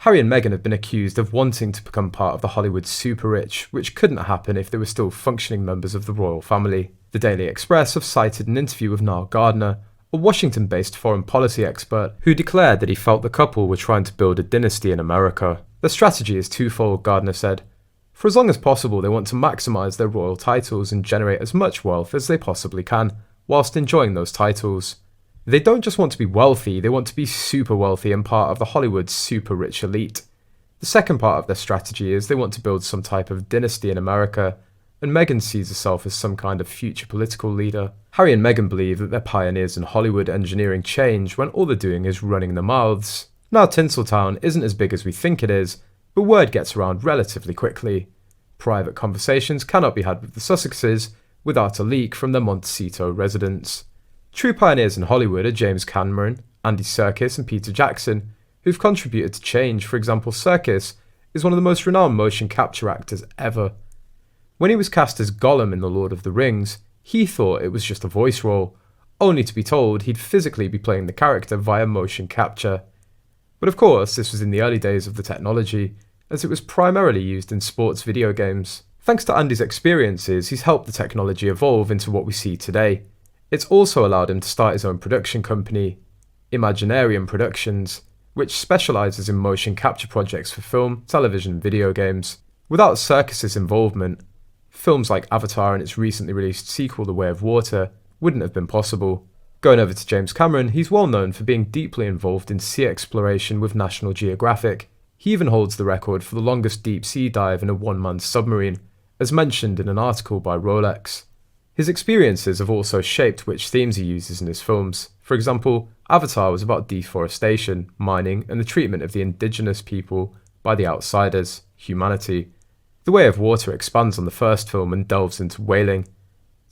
Harry and Meghan have been accused of wanting to become part of the Hollywood super-rich, which couldn't happen if they were still functioning members of the royal family. The Daily Express have cited an interview with Niall Gardner, a Washington-based foreign policy expert, who declared that he felt the couple were trying to build a dynasty in America. The strategy is twofold, Gardner said. For as long as possible, they want to maximise their royal titles and generate as much wealth as they possibly can, whilst enjoying those titles. They don't just want to be wealthy, they want to be super wealthy and part of the Hollywood super rich elite. The second part of their strategy is they want to build some type of dynasty in America, and Meghan sees herself as some kind of future political leader. Harry and Meghan believe that they're pioneers in Hollywood engineering change when all they're doing is running their mouths. Now Tinseltown isn't as big as we think it is, but word gets around relatively quickly. Private conversations cannot be had with the Sussexes without a leak from their Montecito residence. True pioneers in Hollywood are James Cameron, Andy Serkis and Peter Jackson, who've contributed to change. For example, Serkis is one of the most renowned motion capture actors ever. When he was cast as Gollum in The Lord of the Rings, he thought it was just a voice role, only to be told he'd physically be playing the character via motion capture. But of course, this was in the early days of the technology, as it was primarily used in sports video games. Thanks to Andy's experiences, he's helped the technology evolve into what we see today. It's also allowed him to start his own production company, Imaginarium Productions, which specialises in motion capture projects for film, television and video games. Without Serkis's involvement, films like Avatar and its recently released sequel The Way of Water wouldn't have been possible. Going over to James Cameron, he's well known for being deeply involved in sea exploration with National Geographic. He even holds the record for the longest deep sea dive in a one-man submarine, as mentioned in an article by Rolex. His experiences have also shaped which themes he uses in his films. For example, Avatar was about deforestation, mining, and the treatment of the indigenous people by the outsiders, humanity. The Way of Water expands on the first film and delves into whaling.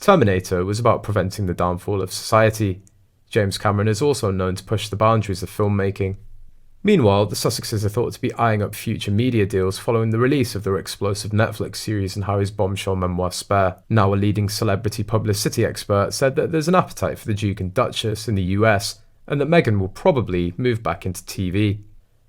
Terminator was about preventing the downfall of society. James Cameron is also known to push the boundaries of filmmaking. Meanwhile, the Sussexes are thought to be eyeing up future media deals following the release of their explosive Netflix series and Harry's bombshell memoir Spare. Now a leading celebrity publicity expert said that there's an appetite for the Duke and Duchess in the US, and that Meghan will probably move back into TV.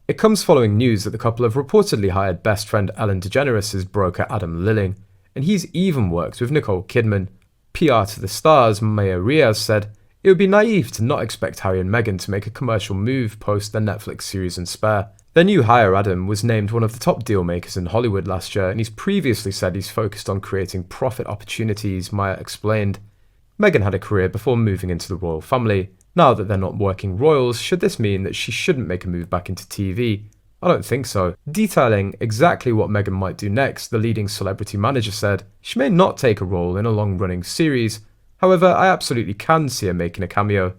It comes following news that the couple have reportedly hired best friend Ellen DeGeneres' broker Adam Lilling, and he's even worked with Nicole Kidman. PR to the stars Maya Riaz said, "It would be naive to not expect Harry and Meghan to make a commercial move post their Netflix series and Spare." Their new hire, Adam, was named one of the top deal makers in Hollywood last year, and he's previously said he's focused on creating profit opportunities, Maya explained. Meghan had a career before moving into the royal family. Now that they're not working royals, should this mean that she shouldn't make a move back into TV? I don't think so. Detailing exactly what Meghan might do next, the leading celebrity manager said, "She may not take a role in a long-running series. However, I absolutely can see her making a cameo."